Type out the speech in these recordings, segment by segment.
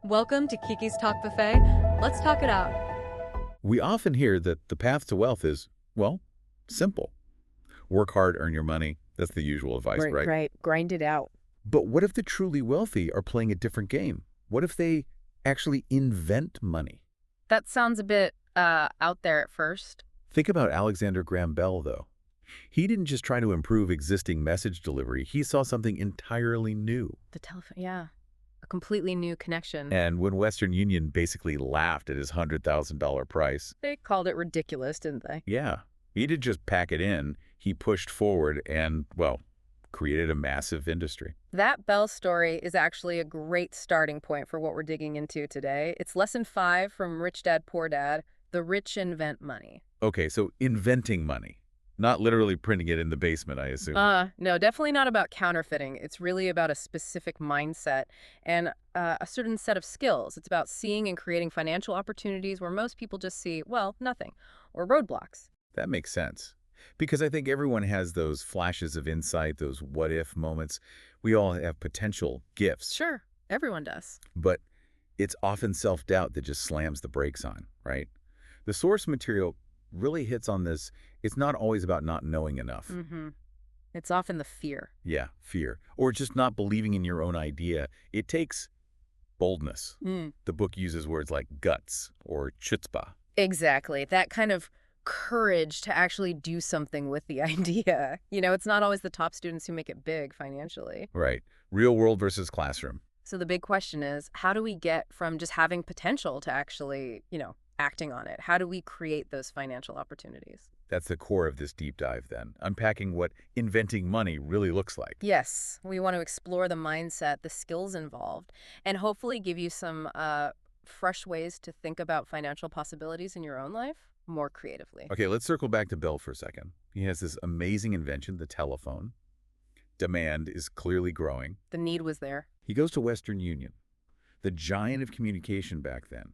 Welcome to Kiki's Talk Buffet. Let's talk it out. We often hear that the path to wealth is, well, simple. Work hard, earn your money. That's the usual advice, Right, right? right. Grind it out. But what if the truly wealthy are playing a different game? What if they actually invent money? That sounds a bit out there at first. Think about Alexander Graham Bell, though. He didn't just try to improve existing message delivery. He saw something entirely new. The telephone, yeah. A completely new connection. And when Western Union basically laughed at his $100,000 price, They called it ridiculous, didn't they? yeah, he didn't just pack it in. He pushed forward and, well, created a massive industry. That Bell story is actually a great starting point for what we're digging into today. It's lesson 5 from Rich Dad, Poor Dad, The Rich Invent Money. Okay, so inventing money, not literally printing it in the basement, I assume. No, definitely not about counterfeiting. It's really about a specific mindset and a certain set of skills. It's about seeing and creating financial opportunities where most people just see, well, nothing, or roadblocks. That makes sense. Because I think everyone has those flashes of insight, those what-if moments. We all have potential gifts, Sure, everyone does. but it's often self-doubt that just slams the brakes on, right? The source material really hits on this. It's not always about not knowing enough. Mm-hmm. It's often the fear. Yeah, fear. Or just not believing in your own idea. It takes boldness. The book uses words like guts or chutzpah. Exactly. That kind of courage to actually do something with the idea. It's not always the top students who make it big financially. Right. Real world versus classroom. So the big question is, how do we get from just having potential to actually, acting on it? How do we create those financial opportunities? That's the core of this deep dive then, unpacking what inventing money really looks like. Yes, we want to explore the mindset, the skills involved, and hopefully give you some fresh ways to think about financial possibilities in your own life more creatively. Okay, let's circle back to Bell for a second. He has this amazing invention, the telephone. Demand is clearly growing. The need was there. He goes to Western Union, the giant of communication back then,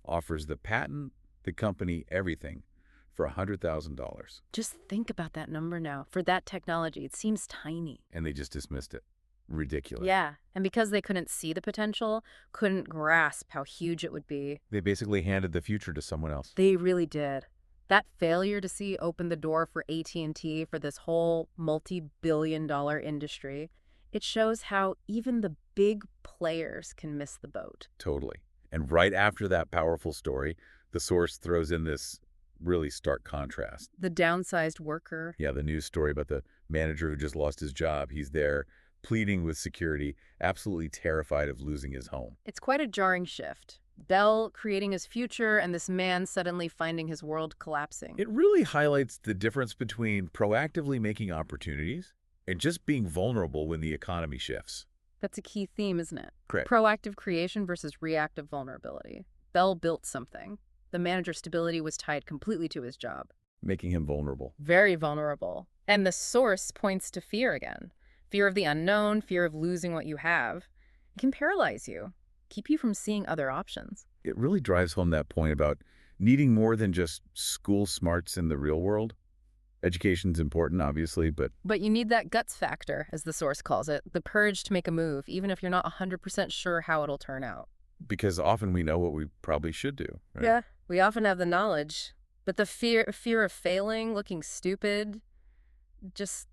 offers the patent, the company, everything for $100,000. Just think about that number now. For that technology, it seems tiny. And they just dismissed it. Ridiculous. Yeah, and because they couldn't see the potential, couldn't grasp how huge it would be. They basically handed the future to someone else. They really did. That failure to see opened the door for AT&T for this whole multi-billion-dollar industry. It shows how even the big players can miss the boat. Totally. And right after that powerful story, the source throws in this really stark contrast. The downsized worker. Yeah, the news story about the manager who just lost his job. He's there pleading with security, absolutely terrified of losing his home. It's quite a jarring shift. Bell creating his future and this man suddenly finding his world collapsing. It really highlights the difference between proactively making opportunities and just being vulnerable when the economy shifts. That's a key theme, isn't it? Correct. Proactive creation versus reactive vulnerability. Bell built something. The manager's stability was tied completely to his job. Making him vulnerable. Very vulnerable. And the source points to fear again. Fear of the unknown, fear of losing what you have. It can paralyze you, keep you from seeing other options. It really drives home that point about needing more than just school smarts in the real world. Education's important, obviously, but But you need that guts factor, as the source calls it, the courage to make a move, even if you're not 100% sure how it'll turn out. because often we know what we probably should do. Right? Yeah, we often have the knowledge, but the fear of failing, looking stupid, just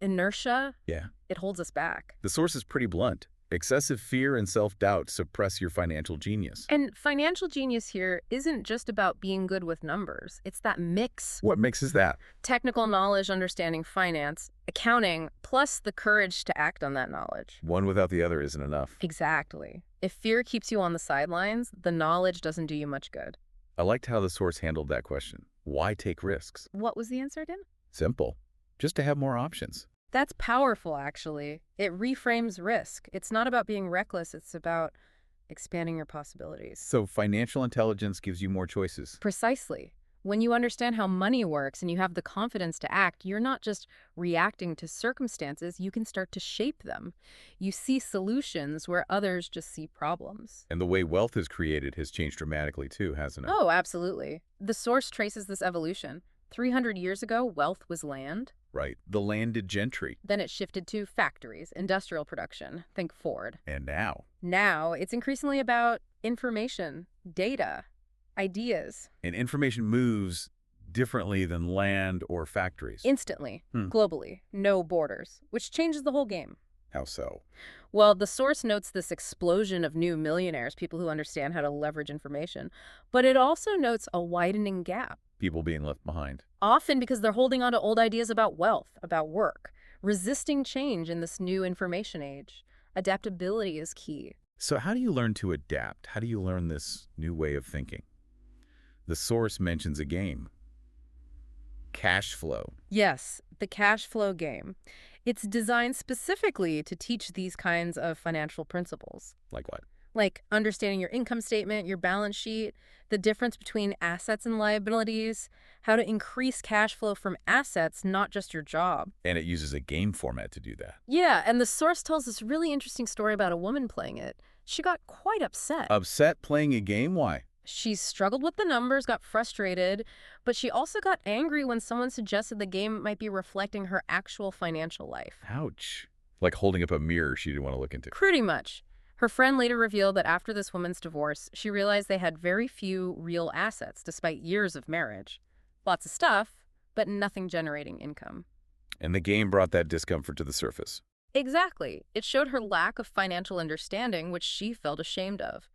inertia, Yeah. it holds us back. The source is pretty blunt. Excessive fear and self-doubt suppress your financial genius. And financial genius here isn't just about being good with numbers. It's that mix. What mixes that? Technical knowledge, understanding finance, accounting, plus the courage to act on that knowledge. One without the other isn't enough. Exactly. If fear keeps you on the sidelines, the knowledge doesn't do you much good. I liked how the source handled that question. Why take risks? What was the answer again? Simple. Just to have more options. That's powerful, actually. It reframes risk. It's not about being reckless. It's about expanding your possibilities. So financial intelligence gives you more choices. Precisely. When you understand how money works and you have the confidence to act, you're not just reacting to circumstances, you can start to shape them. You see solutions where others just see problems. And the way wealth is created has changed dramatically too, hasn't it? Oh, absolutely. The source traces this evolution. 300 years ago, wealth was land. Right. The landed gentry. Then it shifted to factories, industrial production, think Ford. And now. Now it's increasingly about information, data, ideas. And information moves differently than land or factories. Instantly, Hmm. globally, no borders, which changes the whole game. How so? Well, the source notes this explosion of new millionaires, people who understand how to leverage information, but it also notes a widening gap, People being left behind. often because they're holding on to old ideas about wealth, about work, resisting change in this new information age. Adaptability is key. So how do you learn to adapt? How do you learn this new way of thinking? The source mentions a game. Cash flow. Yes, the cash flow game. It's designed specifically to teach these kinds of financial principles, Like what? like understanding your income statement, your balance sheet, the difference between assets and liabilities, how to increase cash flow from assets, not just your job. And it uses a game format to do that. Yeah, and the source tells this really interesting story about a woman playing it. She got quite upset. Upset playing a game? Why? She struggled with the numbers, got frustrated, but she also got angry when someone suggested the game might be reflecting her actual financial life. Ouch. Like holding up a mirror she didn't want to look into. Pretty much. Her friend later revealed that after this woman's divorce, she realized they had very few real assets despite years of marriage. Lots of stuff, but nothing generating income. And the game brought that discomfort to the surface. Exactly. It showed her lack of financial understanding, which she felt ashamed of.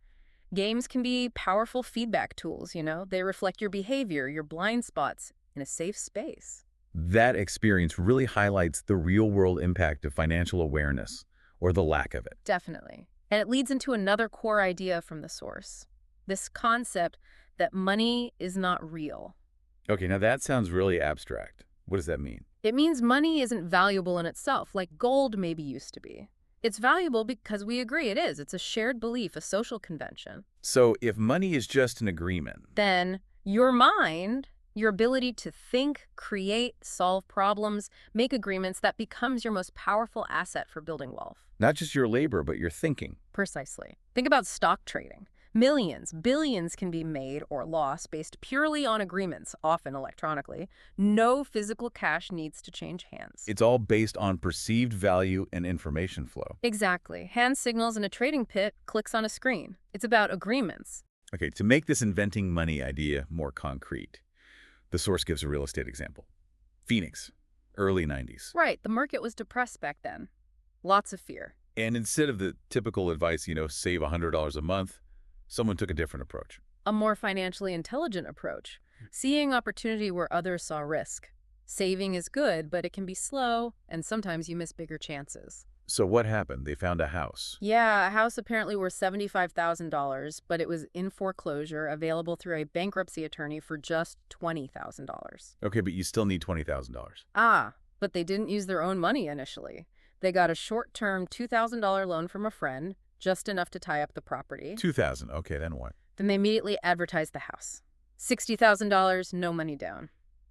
Games can be powerful feedback tools, you know? They reflect your behavior, your blind spots, in a safe space. That experience really highlights the real-world impact of financial awareness, or the lack of it. Definitely. And it leads into another core idea from the source. This concept that money is not real. Okay, now that sounds really abstract. What does that mean? It means money isn't valuable in itself, like gold maybe used to be. It's valuable because we agree it is. It's a shared belief, a social convention. So if money is just an agreement, Then your mind, your ability to think, create, solve problems, make agreements, that becomes your most powerful asset for building wealth. not just your labor, but your thinking. Precisely. Think about stock trading. Millions, billions can be made or lost based purely on agreements, often electronically. No physical cash needs to change hands. It's all based on perceived value and information flow. Exactly. Hand signals in a trading pit, clicks on a screen. It's about agreements. Okay, to make this inventing money idea more concrete, the source gives a real estate example. Phoenix, early 90s. Right, the market was depressed back then. Lots of fear. And instead of the typical advice, save $100 a month, someone took a different approach. A more financially intelligent approach. Seeing opportunity where others saw risk. Saving is good, but it can be slow, and sometimes you miss bigger chances. So what happened? They found a house. Yeah, a house apparently worth $75,000, but it was in foreclosure, available through a bankruptcy attorney for just $20,000. Okay, but you still need $20,000. Ah, but they didn't use their own money initially. They got a short-term $2,000 loan from a friend, just enough to tie up the property. $2,000. Okay, then what? Then they immediately advertised the house. $60,000, no money down.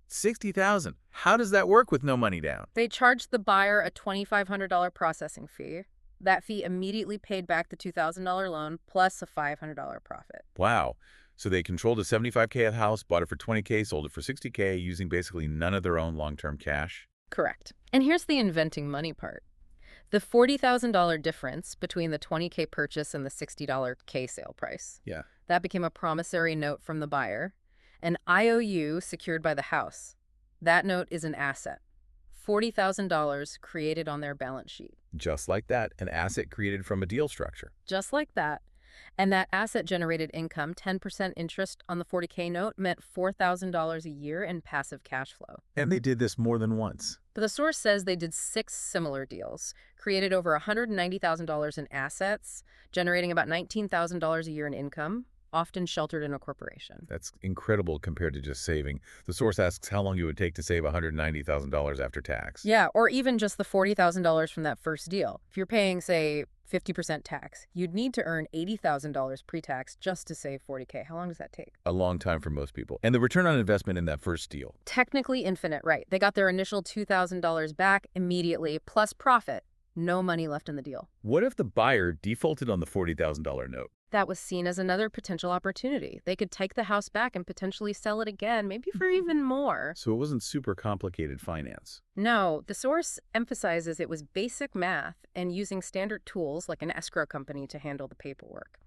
$60,000. How does that work with no money down? They charged the buyer a $2,500 processing fee. That fee immediately paid back the $2,000 loan plus a $500 profit. Wow. So they controlled a $75K house, bought it for $20K, sold it for $60K, using basically none of their own long-term cash. Correct. And here's the inventing money part. The $40,000 difference between the $20K purchase and the $60K sale price. Yeah. That became a promissory note from the buyer, an IOU secured by the house. That note is an asset. $40,000 created on their balance sheet. Just like that, an asset created from a deal structure. Just like that. And that asset generated income, 10% interest on the $40K note, meant $4,000 a year in passive cash flow. And they did this more than once. But the source says they did 6 similar deals, created over $190,000 in assets, generating about $19,000 a year in income, often sheltered in a corporation. That's incredible compared to just saving. The source asks how long it would take to save $190,000 after tax. Yeah, or even just the $40,000 from that first deal. If you're paying, say, 50% tax, you'd need to earn $80,000 pre-tax just to save $40K. How long does that take? A long time for most people. And the return on investment in that first deal. Technically infinite, right. They got their initial $2,000 back immediately, plus profit. No money left in the deal. What if the buyer defaulted on the $40,000 note? That was seen as another potential opportunity. They could take the house back and potentially sell it again, maybe for even more. So it wasn't super complicated finance. No, the source emphasizes it was basic math and using standard tools like an escrow company to handle the paperwork.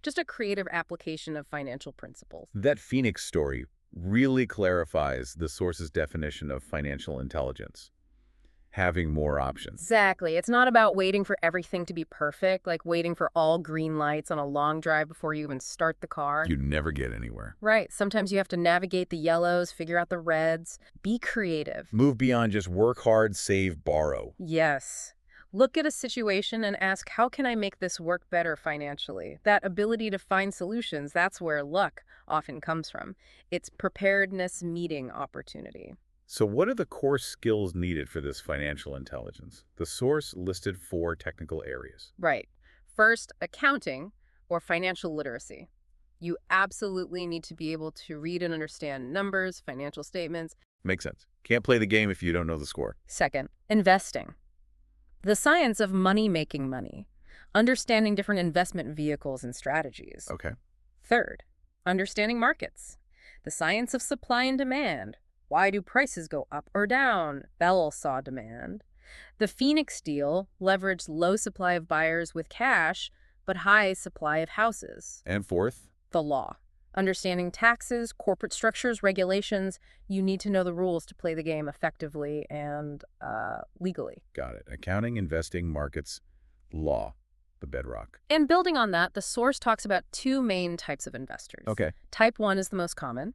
Just a creative application of financial principles. That Phoenix story really clarifies the source's definition of financial intelligence, having more options. Exactly. It's not about waiting for everything to be perfect, like waiting for all green lights on a long drive before you even start the car. You never get anywhere. Right. Sometimes you have to navigate the yellows, figure out the reds, be creative. Move beyond just work hard, save, borrow. Yes. Look at a situation and ask, how can I make this work better financially? That ability to find solutions, that's where luck often comes from. It's preparedness meeting opportunity. So what are the core skills needed for this financial intelligence? The source listed 4 technical areas. Right. First, accounting or financial literacy. You absolutely need to be able to read and understand numbers, financial statements. Makes sense. Can't play the game if you don't know the score. Second, investing. The science of making money, understanding different investment vehicles and strategies. Okay. Third, understanding markets, the science of supply and demand. Why do prices go up or down? Bell saw demand. The Phoenix deal leveraged low supply of buyers with cash, but high supply of houses. And fourth? The law. Understanding taxes, corporate structures, regulations. You need to know the rules to play the game effectively and legally. Got it. Accounting, investing, markets, law, the bedrock. And building on that, the source talks about 2 main types of investors. Okay. Type 1 is the most common.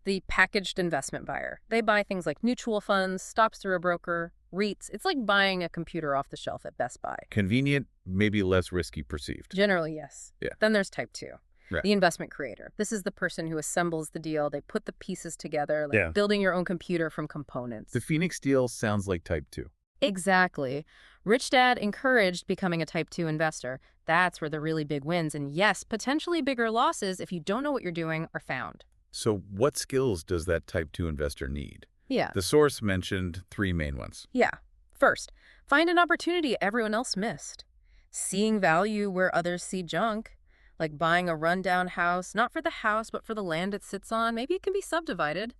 The packaged investment buyer. They buy things like mutual funds, stocks through a broker, REITs. It's like buying a computer off the shelf at Best Buy. Convenient, maybe less risky perceived. Generally, yes. Yeah. Then there's type 2. Right. The investment creator. This is the person who assembles the deal. They put the pieces together, like building your own computer from components. The Phoenix deal sounds like type 2. Exactly. Rich Dad encouraged becoming a type 2 investor. That's where the really big wins and, yes, potentially bigger losses if you don't know what you're doing are found. So what skills does that type 2 investor need? Yeah. The source mentioned 3 main ones. Yeah. First, find an opportunity everyone else missed. Seeing value where others see junk. Like buying a rundown house, not for the house, but for the land it sits on. Maybe it can be subdivided.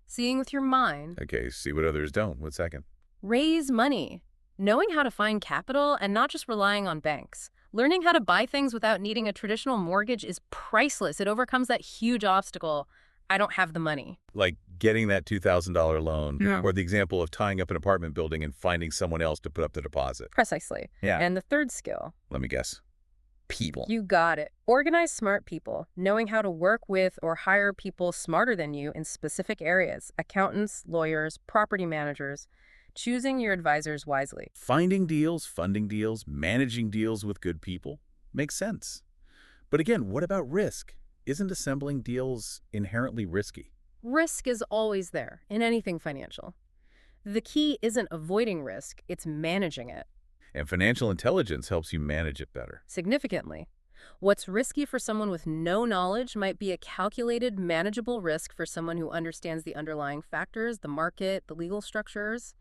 Seeing with your mind. Okay, see what others don't. What second? Raise money. Knowing how to find capital and not just relying on banks. Learning how to buy things without needing a traditional mortgage is priceless. It overcomes that huge obstacle. I don't have the money. Like getting that $2,000 loan, or the example of tying up an apartment building and finding someone else to put up the deposit. Precisely. Yeah. And the third skill. Let me guess. People. You got it. Organize smart people, knowing how to work with or hire people smarter than you in specific areas. Accountants, lawyers, property managers. Choosing your advisors wisely. Finding deals, funding deals, managing deals with good people makes sense. But again, what about risk? Isn't assembling deals inherently risky? Risk is always there in anything financial. The key isn't avoiding risk, it's managing it. And financial intelligence helps you manage it better. Significantly. What's risky for someone with no knowledge might be a calculated, manageable risk for someone who understands the underlying factors, the market, the legal structures.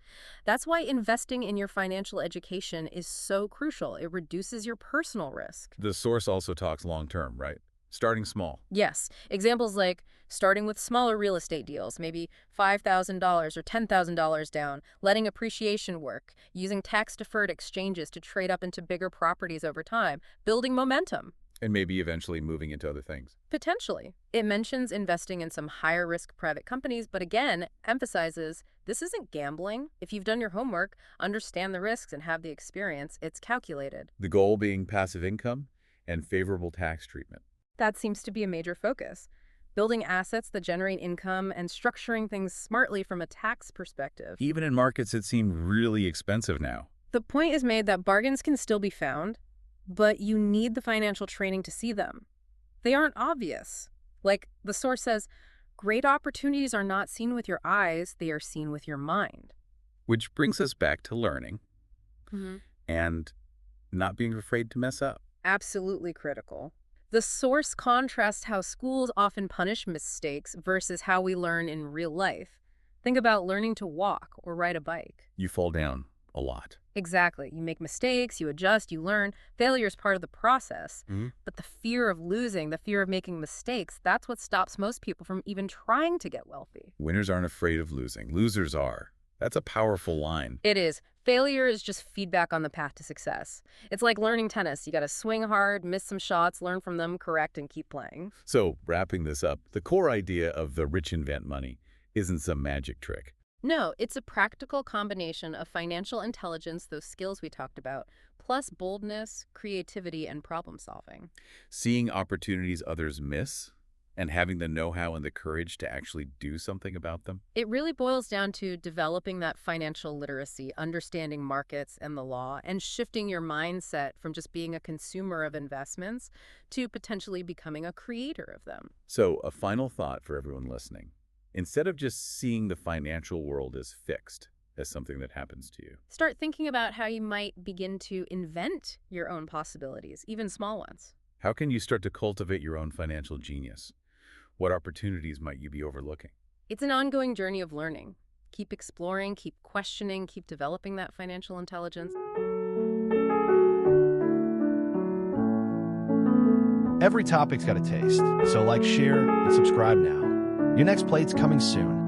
That's why investing in your financial education is so crucial. It reduces your personal risk. The source also talks long-term, right? Starting small. Yes. Examples like starting with smaller real estate deals, maybe $5,000 or $10,000 down, letting appreciation work, using tax-deferred exchanges to trade up into bigger properties over time, building momentum. And maybe eventually moving into other things. Potentially. It mentions investing in some higher-risk private companies, but again, emphasizes this isn't gambling. If you've done your homework, understand the risks, and have the experience, it's calculated. The goal being passive income and favorable tax treatment. That seems to be a major focus. Building assets that generate income and structuring things smartly from a tax perspective. Even in markets that seem really expensive now. The point is made that bargains can still be found, but you need the financial training to see them. They aren't obvious. Like the source says, great opportunities are not seen with your eyes, they are seen with your mind. Which brings us back to learning Mm-hmm. and not being afraid to mess up. Absolutely critical. The source contrasts how schools often punish mistakes versus how we learn in real life. Think about learning to walk or ride a bike. You fall down a lot. Exactly. You make mistakes, you adjust, you learn. Failure is part of the process. Mhm. But the fear of losing, the fear of making mistakes, that's what stops most people from even trying to get wealthy. Winners aren't afraid of losing. Losers are. That's a powerful line. It is. Failure is just feedback on the path to success. It's like learning tennis. You got to swing hard, miss some shots, learn from them, correct, and keep playing. So, wrapping this up, the core idea of the rich invent money isn't some magic trick. No, it's a practical combination of financial intelligence, those skills we talked about, plus boldness, creativity, and problem solving. Seeing opportunities others miss and having the know-how and the courage to actually do something about them. It really boils down to developing that financial literacy, understanding markets and the law, and shifting your mindset from just being a consumer of investments to potentially becoming a creator of them. So, a final thought for everyone listening. Instead of just seeing the financial world as fixed, as something that happens to you, Start thinking about how you might begin to invent your own possibilities, even small ones. how can you start to cultivate your own financial genius? What opportunities might you be overlooking? It's an ongoing journey of learning. Keep exploring, keep questioning, keep developing that financial intelligence. Every topic's got a taste, so like, share, and subscribe now. Your next plate's coming soon.